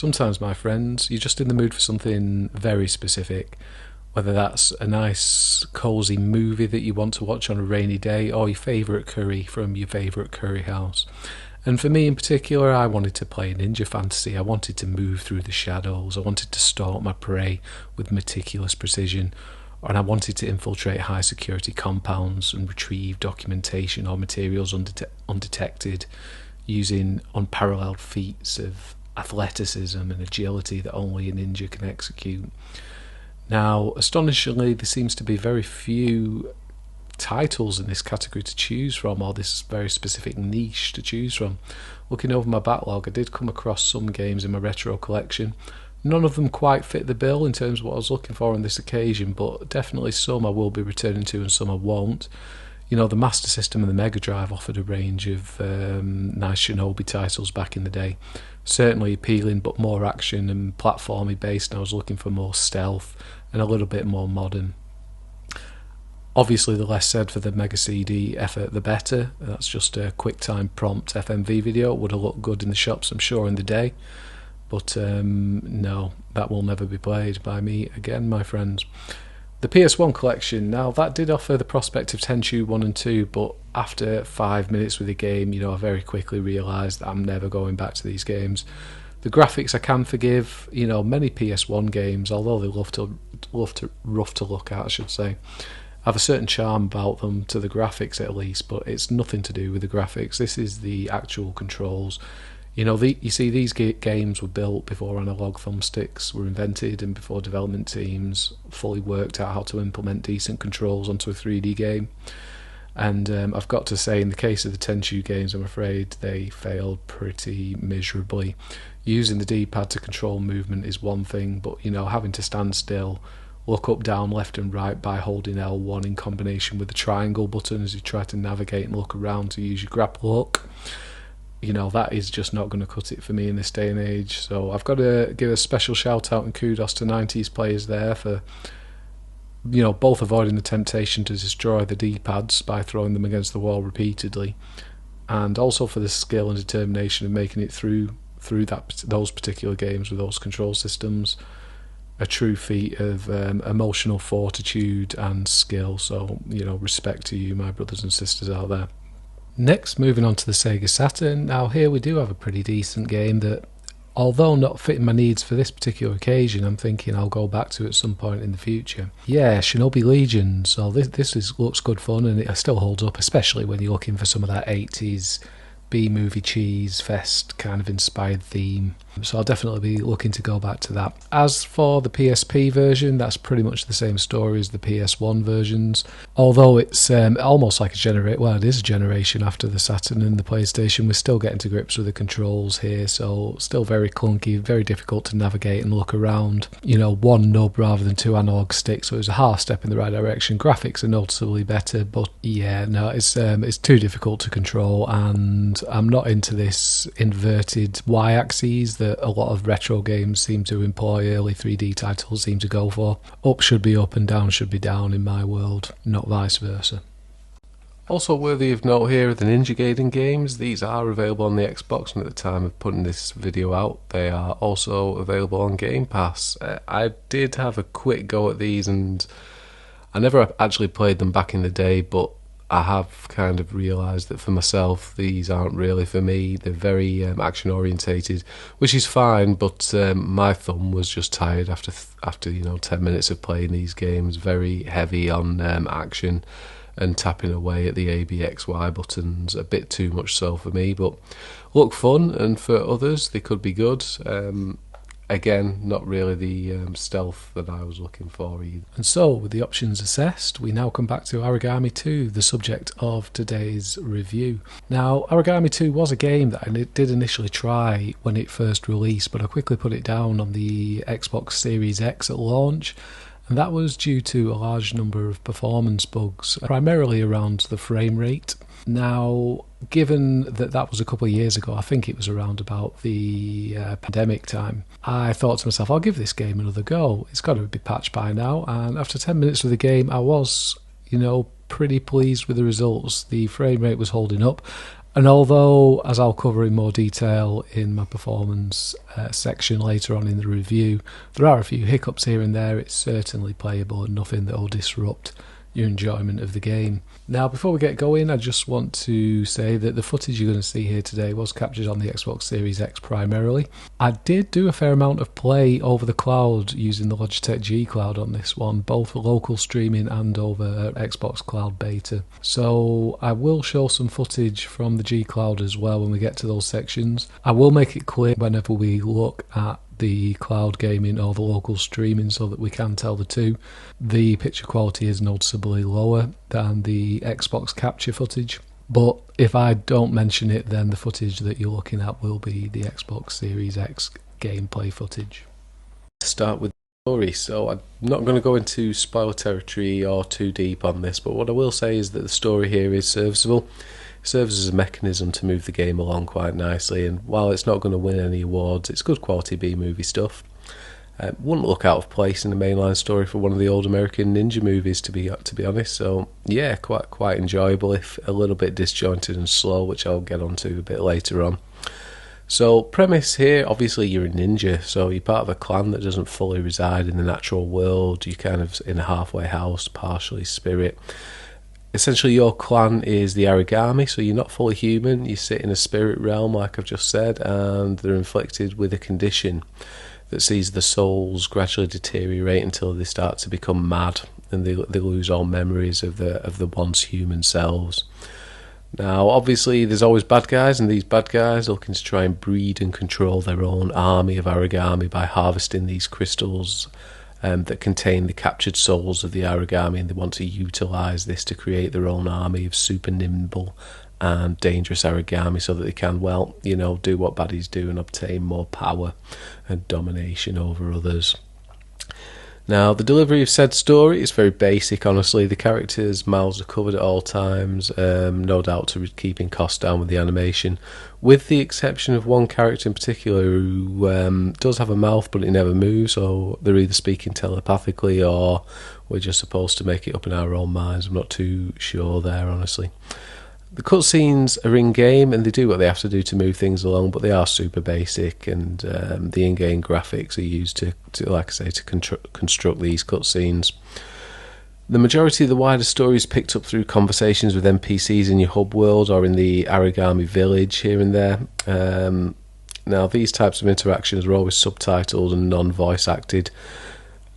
Sometimes, my friends, you're just in the mood for something very specific, whether that's a nice, cosy movie that you want to watch on a rainy day, or your favourite curry from your favourite curry house. And for me in particular, I wanted to play Ninja Fantasy. I wanted to move through the shadows. I wanted to stalk my prey with meticulous precision. And I wanted to infiltrate high security compounds and retrieve documentation or materials undetected, using unparalleled feats of athleticism and agility that only a ninja can execute. Now, astonishingly, there seems to be very few titles in this category to choose from, or this very specific niche to choose from. Looking over my backlog, I did come across some games in my retro collection. None of them quite fit the bill in terms of what I was looking for on this occasion, but definitely some I will be returning to and some I won't. You know, the Master System and the Mega Drive offered a range of nice Shinobi titles back in the day. Certainly appealing, but more action and platformy based, and I was looking for more stealth and a little bit more modern. Obviously, the less said for the Mega CD effort, the better. That's just a QuickTime prompt FMV video. It would have looked good in the shops, I'm sure, in the day. But no, that will never be played by me again, my friends. The PS1 collection, now that did offer the prospect of Tenchu 1 and 2, but after 5 minutes with the game, I very quickly realised that I'm never going back to these games. The graphics I can forgive. Many PS1 games, although they're rough to look at, I should say, have a certain charm about them, to the graphics at least, but it's nothing to do with the graphics. This is the actual controls. You see, these games were built before analog thumbsticks were invented and before development teams fully worked out how to implement decent controls onto a 3D game. And I've got to say, in the case of the Tenchu games, I'm afraid they failed pretty miserably. Using the D-pad to control movement is one thing, but having to stand still, look up, down, left and right by holding L1 in combination with the triangle button as you try to navigate and look around to use your grapple hook, that is just not going to cut it for me in this day and age. So I've got to give a special shout out and kudos to 90s players there for both avoiding the temptation to destroy the D-pads by throwing them against the wall repeatedly, and also for the skill and determination of making it through those particular games with those control systems. A true feat of emotional fortitude and skill. So respect to you, my brothers and sisters out there. Next, moving on to the Sega Saturn. Now here we do have a pretty decent game that, although not fitting my needs for this particular occasion, I'm thinking I'll go back to at some point in the future. Yeah, Shinobi Legion. So this looks good fun, and it still holds up, especially when you're looking for some of that 80s B-movie cheese fest kind of inspired theme. So I'll definitely be looking to go back to that. As for the PSP version, that's pretty much the same story as the PS1 versions, although it's almost like it is a generation after the Saturn and the PlayStation. We're still getting to grips with the controls here, so still very clunky, very difficult to navigate and look around. One nub rather than two analog sticks, so it was a half step in the right direction. Graphics are noticeably better, but yeah, no, it's too difficult to control, and I'm not into this inverted y-axes that a lot of retro games seem to employ, early 3D titles seem to go for. Up should be up and down should be down in my world, not vice versa. Also worthy of note here are the Ninja Gaiden games. These are available on the Xbox, and at the time of putting this video out, they are also available on Game Pass. I did have a quick go at these, and I never actually played them back in the day, but I have kind of realised that for myself, these aren't really for me. They're very action orientated, which is fine, but my thumb was just tired after 10 minutes of playing these games. Very heavy on action and tapping away at the A, B, X, Y buttons, a bit too much so for me, but look fun, and for others they could be good. Again, not really the stealth that I was looking for either. And so, with the options assessed, we now come back to Aragami 2, the subject of today's review. Now, Aragami 2 was a game that I did initially try when it first released, but I quickly put it down on the Xbox Series X at launch, and that was due to a large number of performance bugs, primarily around the frame rate. Now, given that was a couple of years ago, I think it was around about the pandemic time, I thought to myself, I'll give this game another go. It's got to be patched by now, and after 10 minutes of the game, I was, pretty pleased with the results. The frame rate was holding up. And although, as I'll cover in more detail in my performance section later on in the review, there are a few hiccups here and there, it's certainly playable and nothing that will disrupt your enjoyment of the game. Now, before we get going, I just want to say that the footage you're going to see here today was captured on the Xbox Series X primarily. I did do a fair amount of play over the cloud using the Logitech GCloud on this one, both local streaming and over Xbox Cloud Beta. So I will show some footage from the GCloud as well when we get to those sections. I will make it clear whenever we look at the cloud gaming or the local streaming so that we can tell the two. The picture quality is noticeably lower than the Xbox capture footage, but if I don't mention it, then the footage that you're looking at will be the Xbox Series X gameplay footage. Start with the story. So I'm not going to go into spoiler territory or too deep on this, but what I will say is that the story here is serviceable. Serves as a mechanism to move the game along quite nicely, and while it's not going to win any awards, it's good quality B-movie stuff. Wouldn't look out of place in the mainline story for one of the old American ninja movies, to be honest. So yeah, quite enjoyable, if a little bit disjointed and slow, which I'll get onto a bit later on. So premise here, obviously you're a ninja, so you're part of a clan that doesn't fully reside in the natural world. You're kind of in a halfway house, partially spirit. Essentially, your clan is the Aragami, so you're not fully human. You sit in a spirit realm, like I've just said, and they're inflicted with a condition that sees the souls gradually deteriorate until they start to become mad, and they lose all memories of the once human selves. Now, obviously, there's always bad guys, and these bad guys are looking to try and breed and control their own army of Aragami by harvesting these crystals that contain the captured souls of the Aragami, and they want to utilise this to create their own army of super nimble and dangerous Aragami so that they can, well, do what baddies do and obtain more power and domination over others. Now, the delivery of said story is very basic, honestly. The characters' mouths are covered at all times, no doubt to keeping costs down with the animation, with the exception of one character in particular who does have a mouth but it never moves, so they're either speaking telepathically or we're just supposed to make it up in our own minds. I'm not too sure there, honestly. The cutscenes are in-game and they do what they have to do to move things along, but they are super basic, and the in-game graphics are used to like I say, to construct these cutscenes. The majority of the wider story is picked up through conversations with NPCs in your hub world or in the Aragami village here and there. Now, these types of interactions are always subtitled and non-voice acted,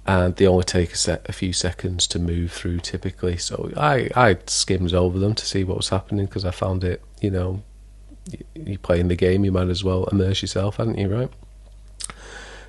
and they only take a few seconds to move through typically, so I skimmed over them to see what was happening, because I found it, you're playing the game, you might as well immerse yourself, hadn't you, right?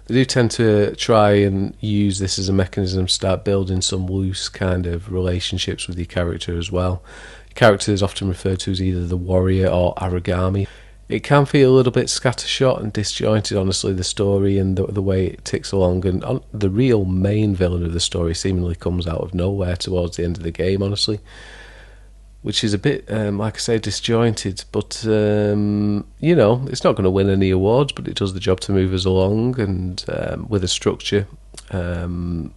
They do tend to try and use this as a mechanism to start building some loose kind of relationships with your character as well. Your character is often referred to as either the warrior or Aragami. It can feel a little bit scattershot and disjointed, honestly, the story and the way it ticks along, and the real main villain of the story seemingly comes out of nowhere towards the end of the game, honestly, which is a bit, like I say, disjointed, but, it's not going to win any awards, but it does the job to move us along, and with a structure to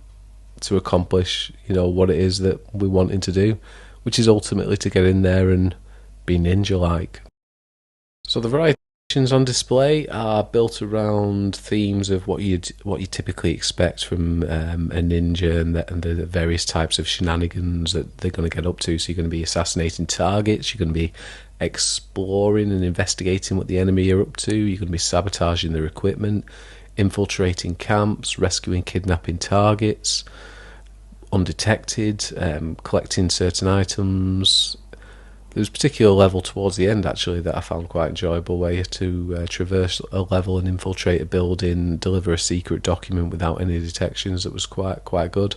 accomplish, what it is that we're wanting to do, which is ultimately to get in there and be ninja-like. So the variations on display are built around themes of what you typically expect from a ninja and the various types of shenanigans that they're going to get up to. So you're going to be assassinating targets, you're going to be exploring and investigating what the enemy are up to, you're going to be sabotaging their equipment, infiltrating camps, rescuing kidnapping targets undetected, collecting certain items. There was a particular level towards the end, actually, that I found quite enjoyable, where you have to traverse a level and infiltrate a building, deliver a secret document without any detections. That was quite good.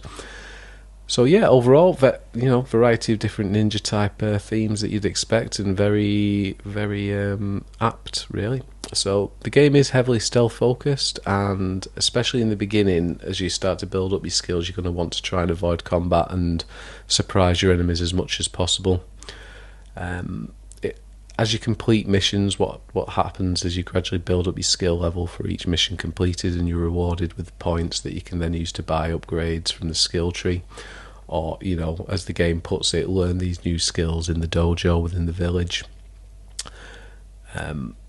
So yeah, overall, variety of different ninja type themes that you'd expect, and very, very apt, really. So the game is heavily stealth focused, and especially in the beginning, as you start to build up your skills, you're going to want to try and avoid combat and surprise your enemies as much as possible. As you complete missions, what happens is you gradually build up your skill level for each mission completed, and you're rewarded with points that you can then use to buy upgrades from the skill tree, or, as the game puts it, learn these new skills in the dojo within the village.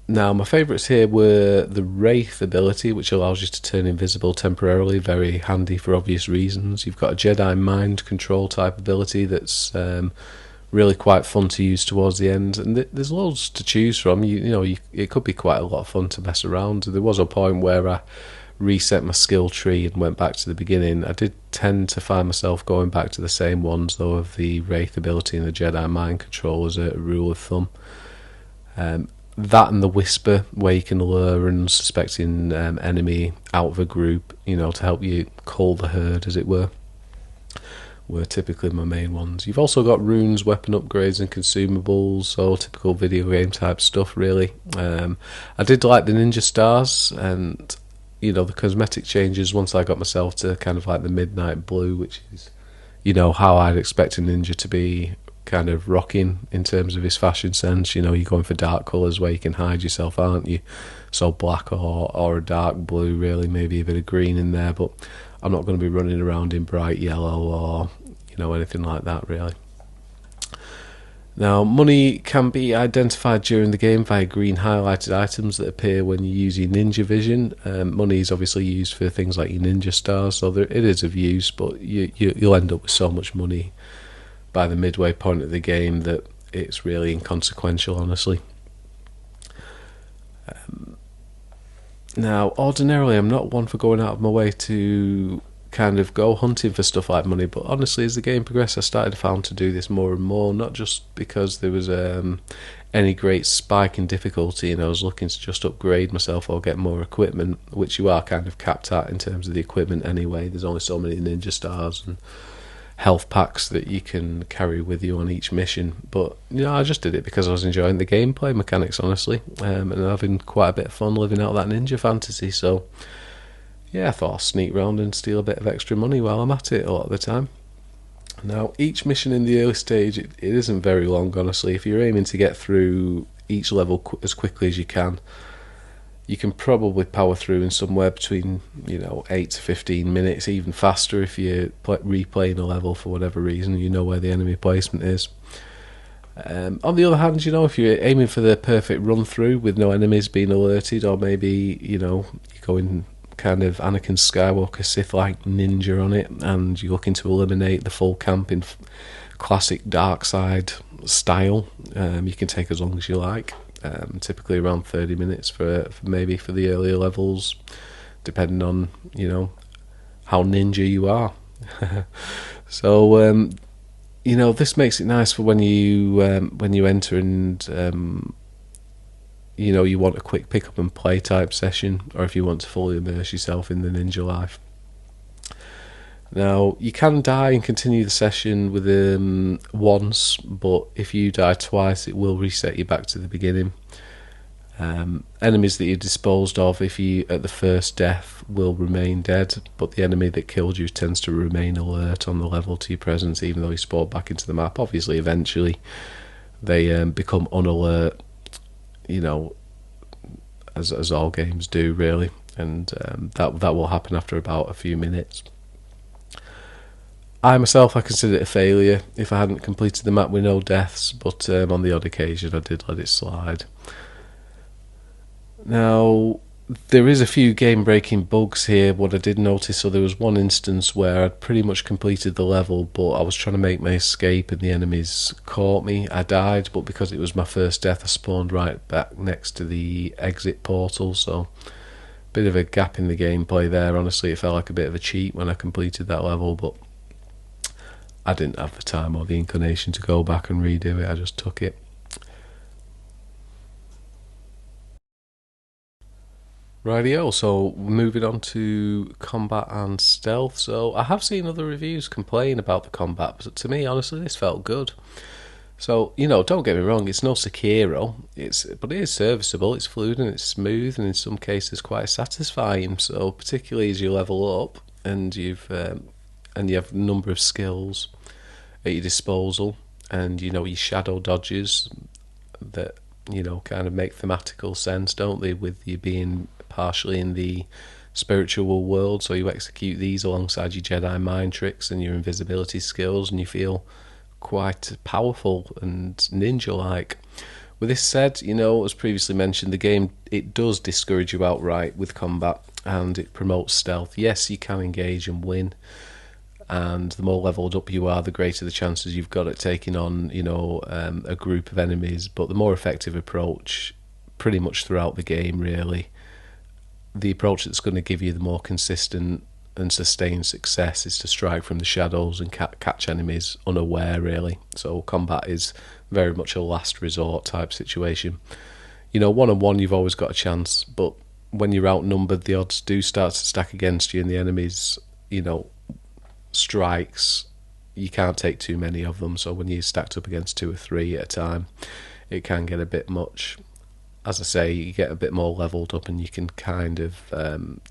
Now, my favourites here were the Wraith ability, which allows you to turn invisible temporarily, very handy for obvious reasons. You've got a Jedi Mind Control type ability that's really quite fun to use towards the end, and there's loads to choose from. It could be quite a lot of fun to mess around. There was a point where I reset my skill tree and went back to the beginning. I did tend to find myself going back to the same ones, though, of the Wraith ability and the Jedi Mind Control as a rule of thumb. That and the Whisper, where you can lure an unsuspecting enemy out of a group, to help you cull the herd, as it were typically my main ones. You've also got runes, weapon upgrades and consumables, all typical video game type stuff, really. I did like the ninja stars and the cosmetic changes once I got myself to kind of like the midnight blue, which is how I'd expect a ninja to be kind of rocking in terms of his fashion sense. You're going for dark colours where you can hide yourself, aren't you? So black or a dark blue, really, maybe a bit of green in there, but I'm not going to be running around in bright yellow or anything like that, really. Now, money can be identified during the game via green highlighted items that appear when you use your ninja vision. Money is obviously used for things like your ninja stars, so it is of use, but you'll end up with so much money by the midway point of the game that it's really inconsequential, honestly. Now, ordinarily, I'm not one for going out of my way to kind of go hunting for stuff like money, but honestly, as the game progressed, I started to find to do this more and more, not just because there was any great spike in difficulty and I was looking to just upgrade myself or get more equipment, which you are kind of capped at in terms of the equipment anyway. There's only so many ninja stars and health packs that you can carry with you on each mission, but I just did it because I was enjoying the gameplay mechanics, honestly, and having quite a bit of fun living out that ninja fantasy. So yeah, I thought I'll sneak round and steal a bit of extra money while I'm at it a lot of the time. Now, each mission in the early stage, it isn't very long, honestly. If you're aiming to get through each level as quickly as you can probably power through in somewhere between 8 to 15 minutes, even faster if you're replaying a level for whatever reason. You know where the enemy placement is. On the other hand, if you're aiming for the perfect run through with no enemies being alerted, or maybe you're going kind of Anakin Skywalker Sith-like ninja on it, and you're looking to eliminate the full camp in classic dark side style, you can take as long as you like. Typically around 30 minutes for maybe for the earlier levels, depending on how ninja you are. So this makes it nice for when you enter and you want a quick pick up and play type session, or if you want to fully immerse yourself in the ninja life. Now, you can die and continue the session with once, but if you die twice, it will reset you back to the beginning. Enemies that you disposed of if you at the first death will remain dead, but the enemy that killed you tends to remain alert on the level to your presence, even though you spawn back into the map. Obviously, eventually, they become unalert, as all games do, really, and that will happen after about a few minutes. I myself, I consider it a failure if I hadn't completed the map with no deaths, but on the odd occasion I did let it slide. Now, there is a few game-breaking bugs here, what I did notice. So there was one instance where I'd pretty much completed the level, but I was trying to make my escape and the enemies caught me. I died, but because it was my first death, I spawned right back next to the exit portal, so bit of a gap in the gameplay there. Honestly, it felt like a bit of a cheat when I completed that level, but I didn't have the time or the inclination to go back and redo it. I just took it. Rightio, so moving on to combat and stealth. So I have seen other reviews complain about the combat, but to me, honestly, this felt good. So, don't get me wrong, it's no Sekiro, but it is serviceable, it's fluid and it's smooth, and in some cases quite satisfying. So particularly as you level up and you have a number of skills at your disposal, and your shadow dodges that kind of make thematical sense, don't they, with you being partially in the spiritual world. So you execute these alongside your Jedi mind tricks and your invisibility skills, and you feel quite powerful and ninja-like, With this said, you know, as previously mentioned, the game, it does discourage you outright with combat, and it promotes stealth. Yes, you can engage and win, and the more leveled up you are, the greater the chances you've got at taking on, you know, a group of enemies. But the more effective approach, pretty much throughout the game, really, the approach that's going to give you the more consistent and sustained success is to strike from the shadows and catch enemies unaware, really. So combat is very much a last resort type situation. You know, one on one you've always got a chance, but when you're outnumbered, the odds do start to stack against you, and the enemies, you know, strikes, you can't take too many of them. So when you're stacked up against 2 or 3 at a time, it can get a bit much. As I say, you get a bit more leveled up, and you can kind of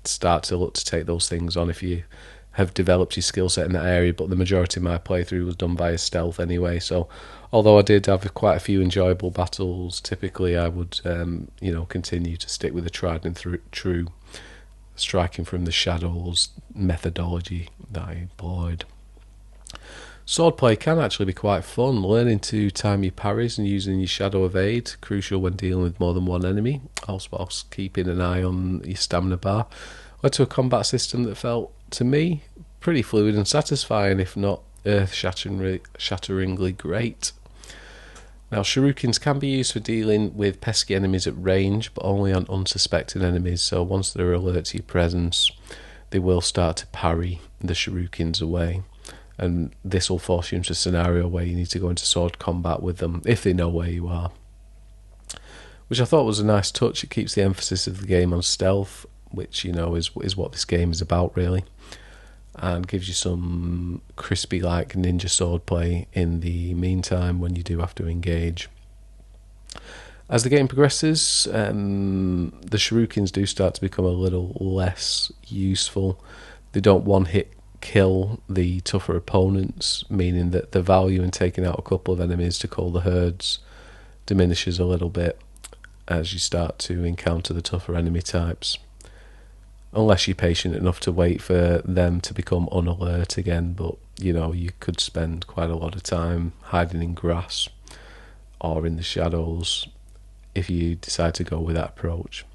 start to look to take those things on if you have developed your skill set in that area. But the majority of my playthrough was done via stealth anyway. So although I did have quite a few enjoyable battles, typically I would, you know, continue to stick with the tried and true striking from the shadows methodology that I employed. Swordplay can actually be quite fun. Learning to time your parries and using your shadow evade, crucial when dealing with more than one enemy, also whilst keeping an eye on your stamina bar, led to a combat system that felt, to me, pretty fluid and satisfying, if not earth-shatteringly great. Now, shurikens can be used for dealing with pesky enemies at range, but only on unsuspecting enemies, so once they're alert to your presence, they will start to parry the shurikens away. And this will force you into a scenario where you need to go into sword combat with them if they know where you are, which I thought was a nice touch. It keeps the emphasis of the game on stealth, which, you know, is what this game is about, really, and gives you some crispy like ninja swordplay in the meantime when you do have to engage. As the game progresses, the shurikens do start to become a little less useful. They don't one-hit kill the tougher opponents, meaning that the value in taking out a couple of enemies to call the herds diminishes a little bit as you start to encounter the tougher enemy types, unless you're patient enough to wait for them to become unalert again. But, you know, you could spend quite a lot of time hiding in grass or in the shadows if you decide to go with that approach.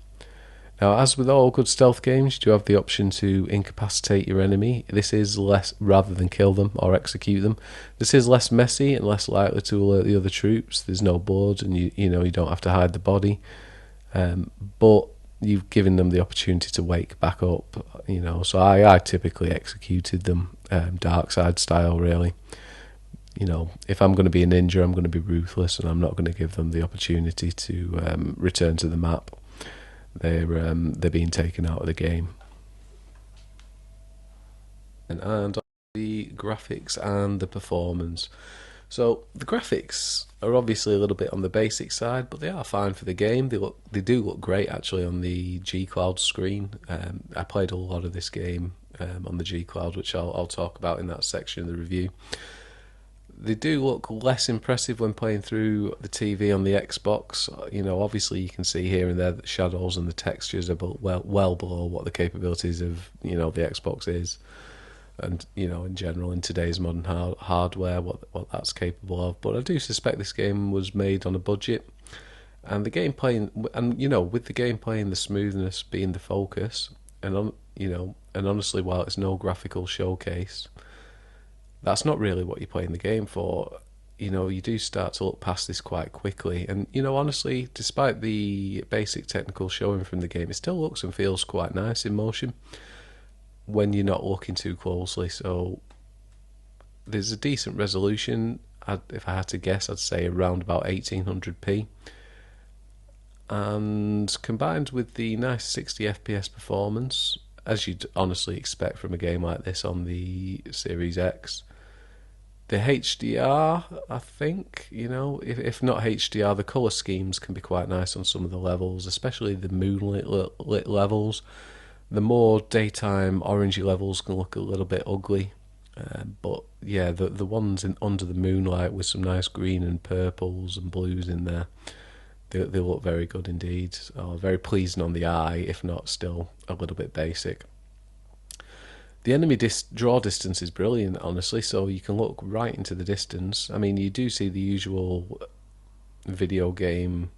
Now, as with all good stealth games, you do have the option to incapacitate your enemy. This is less, rather than kill them or execute them, this is less messy and less likely to alert the other troops. There's no board, and you know, you don't have to hide the body. But you've given them the opportunity to wake back up, you know. So I typically executed them dark side style, really. You know, if I'm going to be a ninja, I'm going to be ruthless, and I'm not going to give them the opportunity to return to the map. They're being taken out of the game. And the graphics and the performance. So the graphics are obviously a little bit on the basic side, but they are fine for the game. They do look great actually on the GCloud screen. I played a lot of this game on the GCloud, which I'll talk about in that section of the review. They do look less impressive when playing through the TV on the Xbox. You know, obviously you can see here and there that the shadows and the textures are well below what the capabilities of, you know, the Xbox is, and, you know, in general in today's modern hardware, what that's capable of. But I do suspect this game was made on a budget, and the gameplay, and, you know, with the gameplay and the smoothness being the focus, and honestly, while it's no graphical showcase, that's not really what you're playing the game for. You know, you do start to look past this quite quickly. And, you know, honestly, despite the basic technical showing from the game, it still looks and feels quite nice in motion when you're not looking too closely. So there's a decent resolution. If I had to guess, I'd say around about 1800p. And combined with the nice 60 FPS performance, as you'd honestly expect from a game like this on the Series X, the HDR, I think, you know, if not HDR, the colour schemes can be quite nice on some of the levels, especially the moonlit lit levels. The more daytime orangey levels can look a little bit ugly, but yeah, the ones under the moonlight with some nice green and purples and blues in there, they look very good indeed, very pleasing on the eye, if not still a little bit basic. The enemy draw distance is brilliant, honestly, so you can look right into the distance. I mean, you do see the usual video game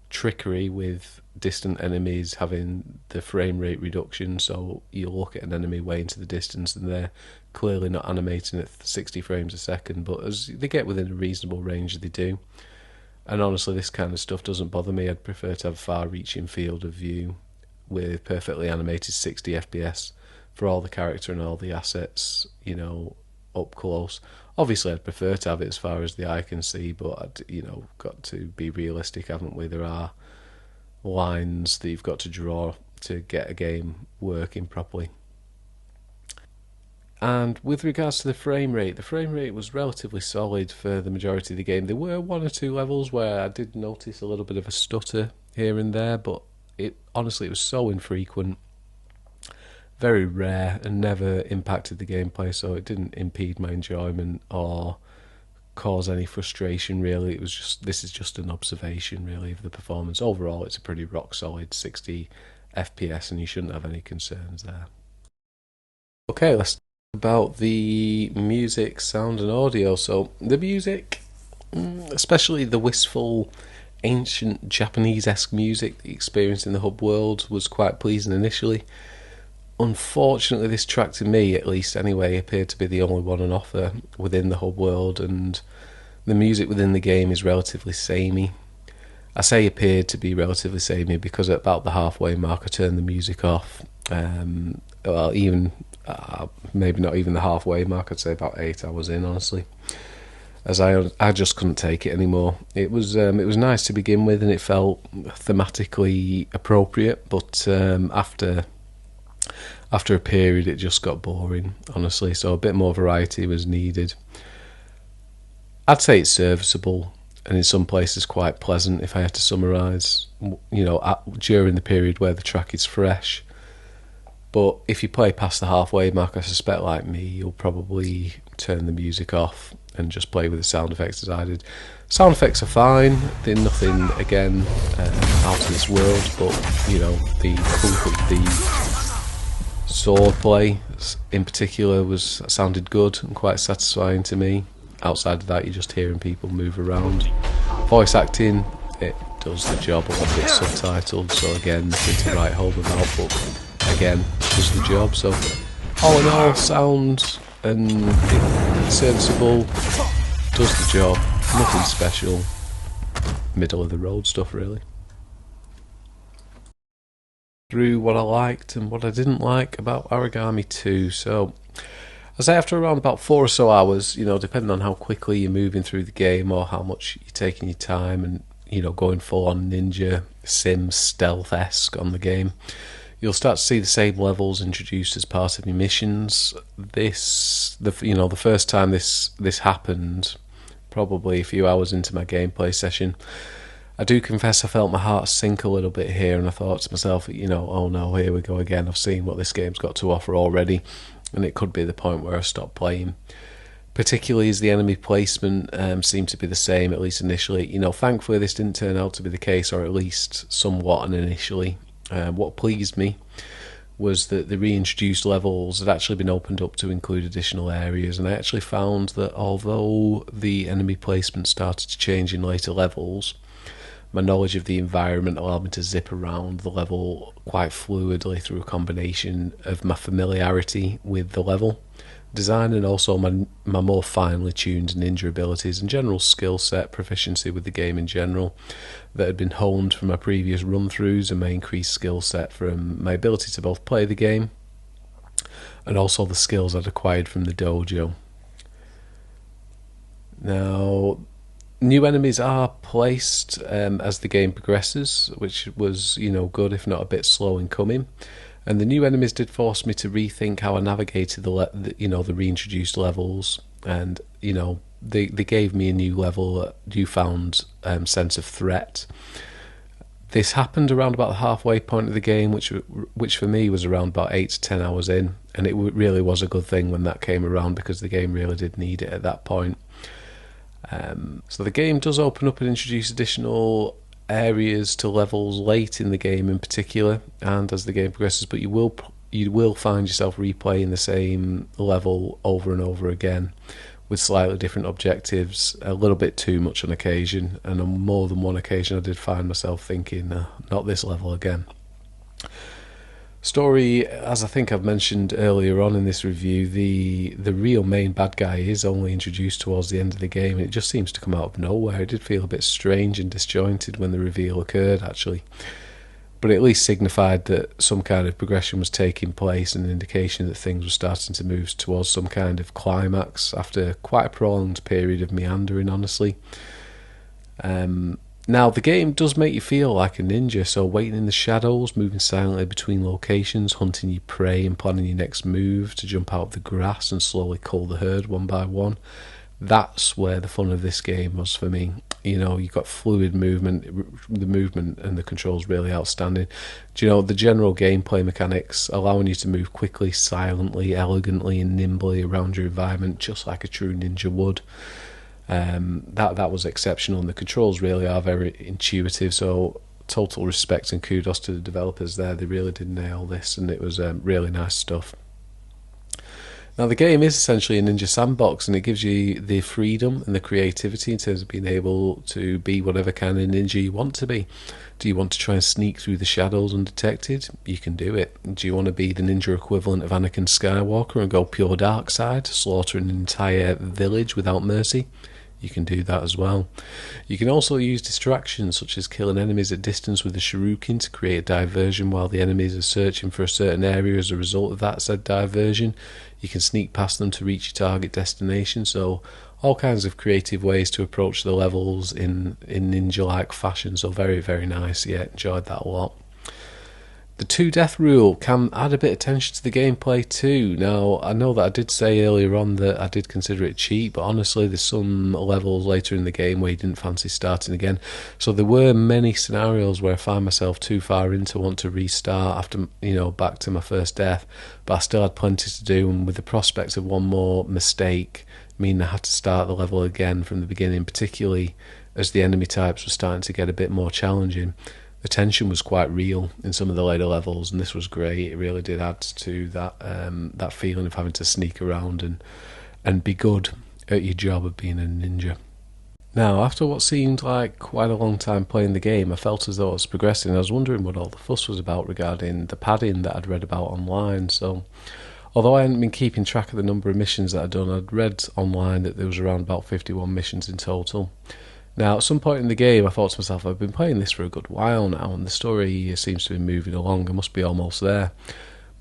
trickery with distant enemies having the frame rate reduction, so you look at an enemy way into the distance and they're clearly not animating at 60 frames a second, but as they get within a reasonable range they do. And honestly, this kind of stuff doesn't bother me. I'd prefer to have far-reaching field of view with perfectly animated 60 FPS for all the character and all the assets, up close. Obviously, I'd prefer to have it as far as the eye can see, but got to be realistic, haven't we? There are lines that you've got to draw to get a game working properly. And with regards to the frame rate was relatively solid for the majority of the game. There were one or two levels where I did notice a little bit of a stutter here and there, but it was so infrequent, very rare, and never impacted the gameplay, so it didn't impede my enjoyment or cause any frustration, really. This is just an observation, really, of the performance. Overall, it's a pretty rock solid 60 FPS, and you shouldn't have any concerns there. Okay, let's talk about the music, sound, and audio. So the music, especially the wistful, ancient Japanese-esque music that you experience in the hub world, was quite pleasing initially. Unfortunately, this track, to me at least anyway, appeared to be the only one on offer within the hub world, and the music within the game is relatively samey. I say appeared to be relatively samey because at about the halfway mark I turned the music off. Even maybe not even the halfway mark, I'd say about 8 hours in, honestly, as I just couldn't take it anymore. It was nice to begin with, and it felt thematically appropriate, but after a period it just got boring, honestly, so a bit more variety was needed. I'd say it's serviceable, and in some places quite pleasant, if I had to summarise, during the period where the track is fresh. But if you play past the halfway mark, I suspect, like me, you'll probably turn the music off and just play with the sound effects as I did. Sound effects are fine, they're nothing, again, out of this world, but, the hook of the sword play in particular sounded good and quite satisfying to me. Outside of that, you're just hearing people move around. Voice acting, it does the job. A lot of it's subtitled, so again, nothing to write home about, but again, does the job. So all in all, sound and serviceable, does the job, nothing special, middle of the road stuff, really. Through what I liked and what I didn't like about Aragami 2. So I say after around about 4 or so hours, depending on how quickly you're moving through the game or how much you're taking your time and, going full on ninja, sim, stealth-esque on the game, you'll start to see the same levels introduced as part of your missions. The first time this happened, probably a few hours into my gameplay session, I do confess I felt my heart sink a little bit here, and I thought to myself, oh no, here we go again. I've seen what this game's got to offer already, and it could be the point where I stop playing. Particularly as the enemy placement seemed to be the same, at least initially. Thankfully this didn't turn out to be the case, or at least somewhat initially. What pleased me was that the reintroduced levels had actually been opened up to include additional areas, and I actually found that although the enemy placement started to change in later levels, my knowledge of the environment allowed me to zip around the level quite fluidly through a combination of my familiarity with the level design and also my more finely tuned ninja abilities and general skill set proficiency with the game in general that had been honed from my previous run-throughs and my increased skill set from my ability to both play the game and also the skills I'd acquired from the dojo. Now, new enemies are placed as the game progresses, which was, good, if not a bit slow in coming. And the new enemies did force me to rethink how I navigated the reintroduced levels, and they gave me a new newfound sense of threat. This happened around about the halfway point of the game, which for me was around about 8 to 10 hours in, and it really was a good thing when that came around because the game really did need it at that point. So the game does open up and introduce additional areas to levels late in the game in particular, and as the game progresses, but you will find yourself replaying the same level over and over again, with slightly different objectives, a little bit too much on occasion, and on more than one occasion I did find myself thinking, not this level again. Story, as I think I've mentioned earlier on in this review, the real main bad guy is only introduced towards the end of the game, and it just seems to come out of nowhere. It did feel a bit strange and disjointed when the reveal occurred, actually. But it at least signified that some kind of progression was taking place, and an indication that things were starting to move towards some kind of climax after quite a prolonged period of meandering, honestly. Now, the game does make you feel like a ninja, so waiting in the shadows, moving silently between locations, hunting your prey and planning your next move to jump out of the grass and slowly cull the herd one by one. That's where the fun of this game was for me. You know, you've got fluid movement, the movement and the controls really outstanding. Do you know, the general gameplay mechanics, allowing you to move quickly, silently, elegantly and nimbly around your environment, just like a true ninja would. That was exceptional, and the controls really are very intuitive, so total respect and kudos to the developers there. They really did nail this, and it was really nice stuff. Now, the game is essentially a ninja sandbox, and it gives you the freedom and the creativity in terms of being able to be whatever kind of ninja you want to be. Do you want to try and sneak through the shadows undetected? You can do it. Do you want to be the ninja equivalent of Anakin Skywalker and go pure dark side, slaughter an entire village without mercy? You can do that as well. You can also use distractions such as killing enemies at distance with a shuriken to create a diversion while the enemies are searching for a certain area as a result of that said diversion. You can sneak past them to reach your target destination, so all kinds of creative ways to approach the levels in ninja-like fashion, so very, very nice. Yeah, enjoyed that a lot. The 2-death rule can add a bit of tension to the gameplay too. Now, I know that I did say earlier on that I did consider it cheap, but honestly there's some levels later in the game where you didn't fancy starting again. So there were many scenarios where I found myself too far in to want to restart after, back to my first death, but I still had plenty to do, and with the prospect of one more mistake meaning I had to start the level again from the beginning, particularly as the enemy types were starting to get a bit more challenging. The tension was quite real in some of the later levels, and this was great. It really did add to that feeling of having to sneak around and be good at your job of being a ninja. Now, after what seemed like quite a long time playing the game, I felt as though I was progressing. I was wondering what all the fuss was about regarding the padding that I'd read about online. So, although I hadn't been keeping track of the number of missions that I'd done, I'd read online that there was around about 51 missions in total. Now, at some point in the game, I thought to myself, I've been playing this for a good while now, and the story seems to be moving along. I must be almost there.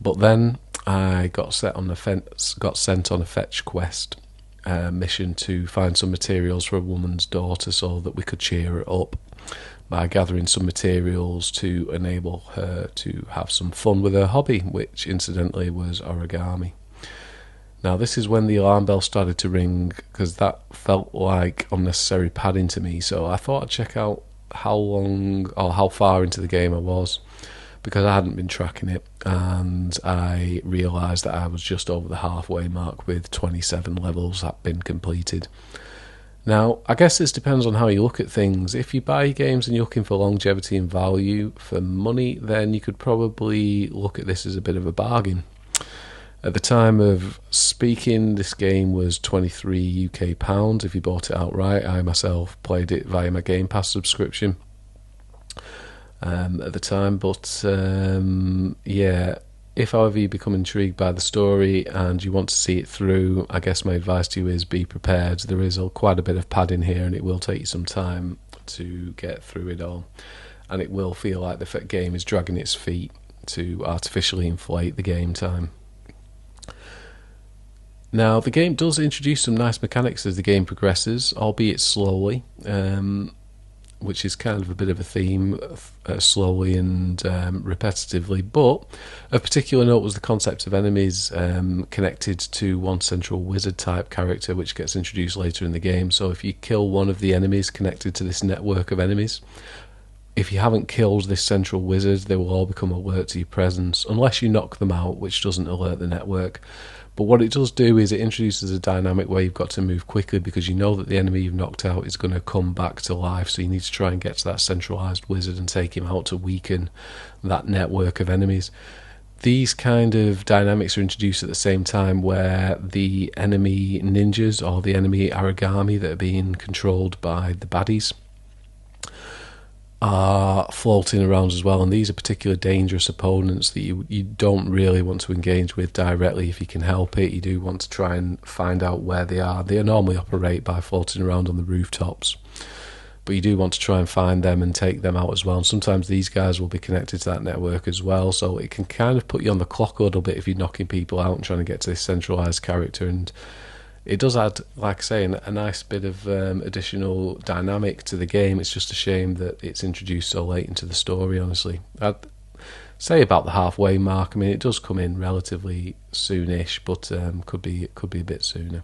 But then I got sent on a fetch quest mission to find some materials for a woman's daughter so that we could cheer her up by gathering some materials to enable her to have some fun with her hobby, which incidentally was origami. Now, this is when the alarm bell started to ring, because that felt like unnecessary padding to me, so I thought I'd check out how long or how far into the game I was, because I hadn't been tracking it, and I realised that I was just over the halfway mark with 27 levels that had been completed. Now, I guess this depends on how you look at things. If you buy games and you're looking for longevity and value for money, then you could probably look at this as a bit of a bargain. At the time of speaking, this game was £23 UK if you bought it outright. I myself played it via my Game Pass subscription at the time. But if however you become intrigued by the story and you want to see it through, I guess my advice to you is be prepared. There is quite a bit of padding here, and it will take you some time to get through it all. And it will feel like the game is dragging its feet to artificially inflate the game time. Now, the game does introduce some nice mechanics as the game progresses, albeit slowly, which is kind of a bit of a theme, slowly and repetitively. But of particular note was the concept of enemies connected to one central wizard-type character, which gets introduced later in the game. So if you kill one of the enemies connected to this network of enemies, if you haven't killed this central wizard, they will all become alert to your presence, unless you knock them out, which doesn't alert the network. But what it does do is it introduces a dynamic where you've got to move quickly, because you know that the enemy you've knocked out is going to come back to life, so you need to try and get to that centralised wizard and take him out to weaken that network of enemies. These kind of dynamics are introduced at the same time where the enemy ninjas or the enemy Aragami that are being controlled by the baddies are floating around as well, and these are particularly dangerous opponents that you don't really want to engage with directly if you can help it. You do want to try and find out where they are. They normally operate by floating around on the rooftops, but you do want to try and find them and take them out as well. And sometimes these guys will be connected to that network as well, so it can kind of put you on the clock a little bit if you're knocking people out and trying to get to this centralised character. And it does add, like I say, a nice bit of additional dynamic to the game. It's just a shame that it's introduced so late into the story, honestly. I'd say about the halfway mark. I mean, it does come in relatively soonish, but could be a bit sooner.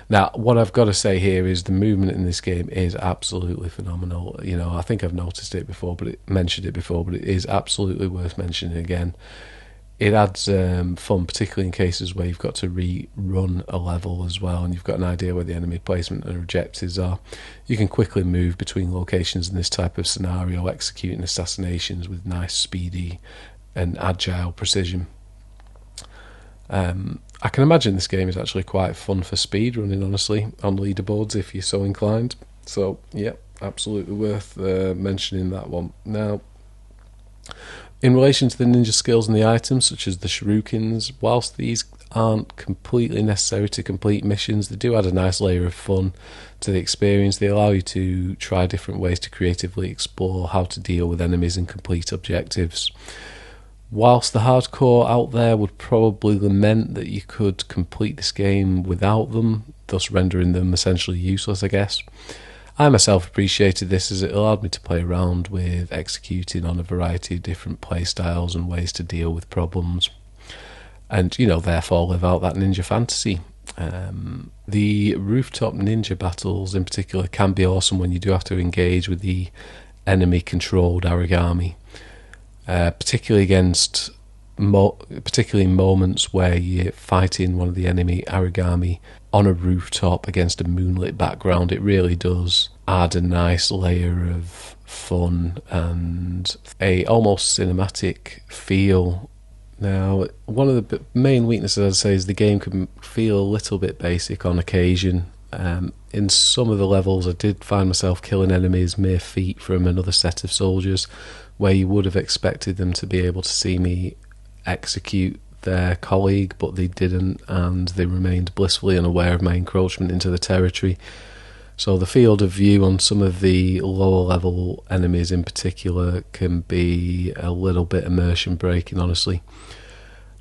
Now, what I've got to say here is the movement in this game is absolutely phenomenal. You know, I think I've mentioned it before, but it is absolutely worth mentioning again. It adds fun, particularly in cases where you've got to rerun a level as well, and you've got an idea where the enemy placement and objectives are. You can quickly move between locations in this type of scenario, executing assassinations with nice, speedy, and agile precision. I can imagine this game is actually quite fun for speed running, honestly, on leaderboards if you're so inclined. So, yeah, absolutely worth mentioning that one. Now, in relation to the ninja skills and the items, such as the shurikens, whilst these aren't completely necessary to complete missions, they do add a nice layer of fun to the experience. They allow you to try different ways to creatively explore how to deal with enemies and complete objectives. Whilst the hardcore out there would probably lament that you could complete this game without them, thus rendering them essentially useless, I guess, I myself appreciated this as it allowed me to play around with executing on a variety of different play styles and ways to deal with problems, and, you know, therefore live out that ninja fantasy. The rooftop ninja battles in particular can be awesome when you do have to engage with the enemy-controlled Aragami, particularly moments where you're fighting one of the enemy Aragami on a rooftop against a moonlit background. It really does add a nice layer of fun and a almost cinematic feel. Now, one of the main weaknesses, I'd say, is the game can feel a little bit basic on occasion. In some of the levels I did find myself killing enemies mere feet from another set of soldiers, where you would have expected them to be able to see me execute their colleague, but they didn't, and they remained blissfully unaware of my encroachment into the territory. So the field of view on some of the lower level enemies in particular can be a little bit immersion breaking, honestly.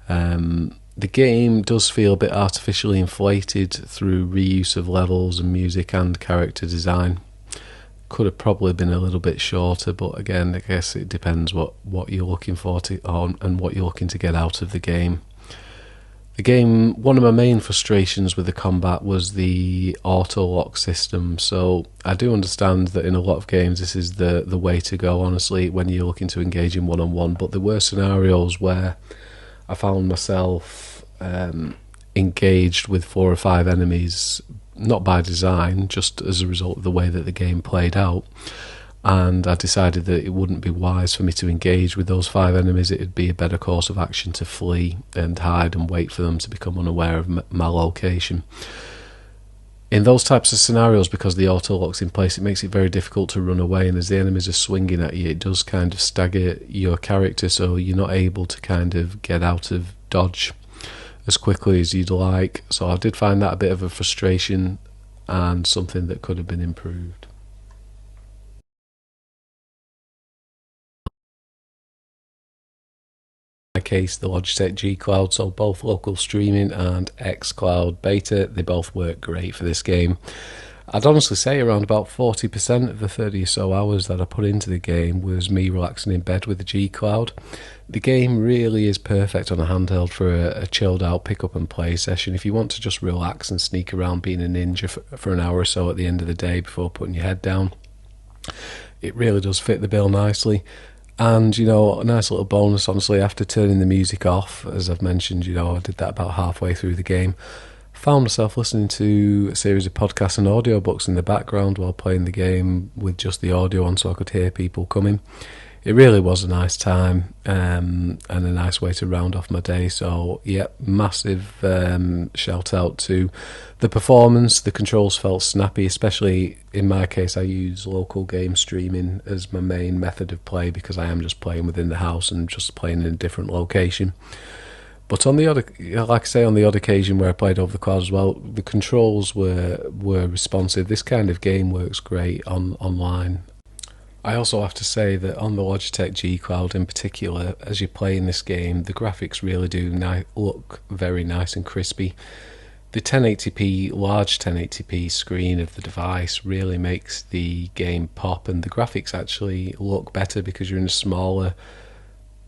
The game does feel a bit artificially inflated through reuse of levels and music and character design. Could have probably been a little bit shorter, but again, I guess it depends what you're looking for and what you're looking to get out of the game. The game, one of my main frustrations with the combat was the auto-lock system. So I do understand that in a lot of games this is the way to go, honestly, when you're looking to engage in one-on-one, but there were scenarios where I found myself engaged with 4 or 5 enemies, not by design, just as a result of the way that the game played out. And I decided that it wouldn't be wise for me to engage with those 5 enemies. It would be a better course of action to flee and hide and wait for them to become unaware of my location. In those types of scenarios, because the auto lock's in place, it makes it very difficult to run away, and as the enemies are swinging at you, it does kind of stagger your character, so you're not able to kind of get out of dodge as quickly as you'd like. So I did find that a bit of a frustration and something that could have been improved. In my case, the Logitech GCloud, so both local streaming and xCloud beta, they both work great for this game. I'd honestly say around about 40% of the 30 or so hours that I put into the game was me relaxing in bed with the GCloud. The game really is perfect on a handheld for a chilled out pick up and play session. If you want to just relax and sneak around being a ninja for an hour or so at the end of the day before putting your head down, it really does fit the bill nicely. And, you know, a nice little bonus, honestly, after turning the music off, as I've mentioned, you know, I did that about halfway through the game, found myself listening to a series of podcasts and audiobooks in the background while playing the game with just the audio on so I could hear people coming. it really was a nice time, and a nice way to round off my day. So yeah, massive shout out to the performance. The controls felt snappy, especially in my case. I use local game streaming as my main method of play because I am just playing within the house and just playing in a different location. But on the odd, like I say, on the odd occasion where I played over the cloud as well, the controls were responsive. This kind of game works great online. I also have to say that on the Logitech GCloud in particular, as you're playing this game, the graphics really do look very nice and crispy. The 1080p, large 1080p screen of the device really makes the game pop, and the graphics actually look better because you're in a smaller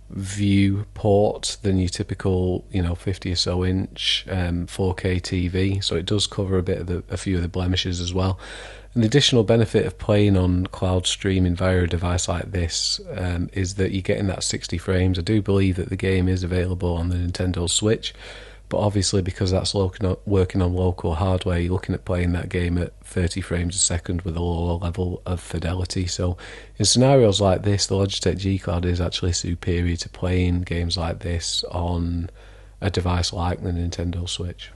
viewport than your typical 50 or so inch 4K TV, so it does cover a few of the blemishes as well. An additional benefit of playing on cloud streaming via a device like this is that you're getting that 60 frames. I do believe that the game is available on the Nintendo Switch, but obviously because that's working on local hardware, you're looking at playing that game at 30 frames a second with a lower level of fidelity. So in scenarios like this, the Logitech GCloud is actually superior to playing games like this on a device like the Nintendo Switch.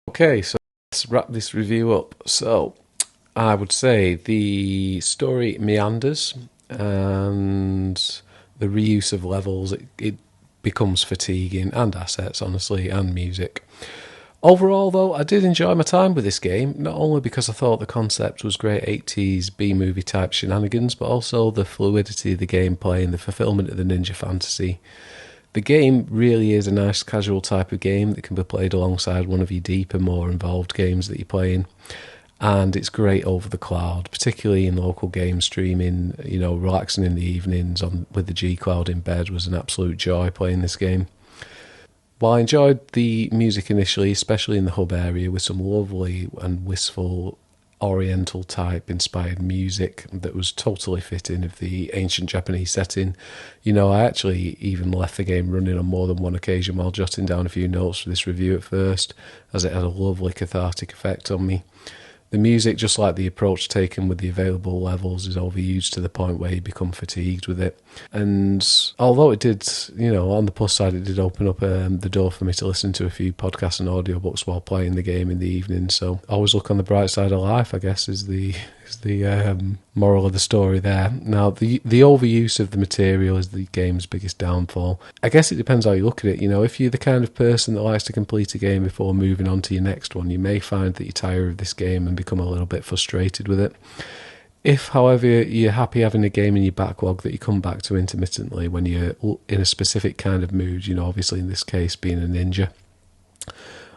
Okay, so let's wrap this review up. So I would say the story meanders, and the reuse of levels, it becomes fatiguing, and assets, honestly, and music. Overall, though, I did enjoy my time with this game, not only because I thought the concept was great 80s B-movie type shenanigans, but also the fluidity of the gameplay and the fulfillment of the ninja fantasy. The game really is a nice casual type of game that can be played alongside one of your deeper, more involved games that you're playing. And it's great over the cloud, particularly in local game streaming. Relaxing in the evenings with the GCloud in bed was an absolute joy playing this game. While I enjoyed the music initially, especially in the hub area, with some lovely and wistful oriental type inspired music that was totally fitting of the ancient Japanese setting. I actually even left the game running on more than one occasion while jotting down a few notes for this review at first, as it had a lovely cathartic effect on me. The music, just like the approach taken with the available levels, is overused to the point where you become fatigued with it. And although it did, on the plus side, it did open up the door for me to listen to a few podcasts and audiobooks while playing the game in the evening. So always look on the bright side of life, I guess, is the moral of the story there. Now, the overuse of the material is the game's biggest downfall. I guess it depends how you look at it. If you're the kind of person that likes to complete a game before moving on to your next one, you may find that you tire of this game and become a little bit frustrated with it. If, however, you're happy having a game in your backlog that you come back to intermittently when you're in a specific kind of mood, obviously in this case being a ninja,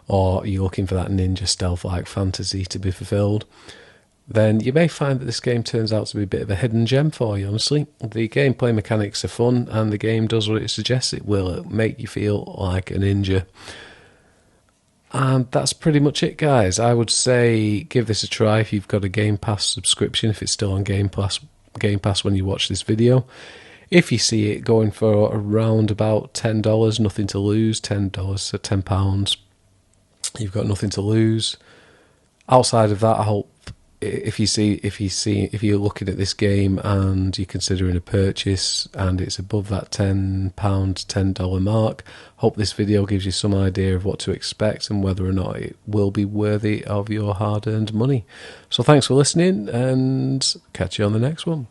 or you're looking for that ninja stealth-like fantasy to be fulfilled, then you may find that this game turns out to be a bit of a hidden gem for you, honestly. The gameplay mechanics are fun, and the game does what it suggests it will. It'll make you feel like a ninja. And that's pretty much it, guys. I would say give this a try if you've got a Game Pass subscription, if it's still on Game Pass when you watch this video. If you see it going for around about $10, nothing to lose, $10, so £10, you've got nothing to lose. Outside of that, I hope if you're looking at this game and you're considering a purchase and it's above that $10 mark, hope this video gives you some idea of what to expect and whether or not it will be worthy of your hard-earned money. So thanks for listening, and catch you on the next one.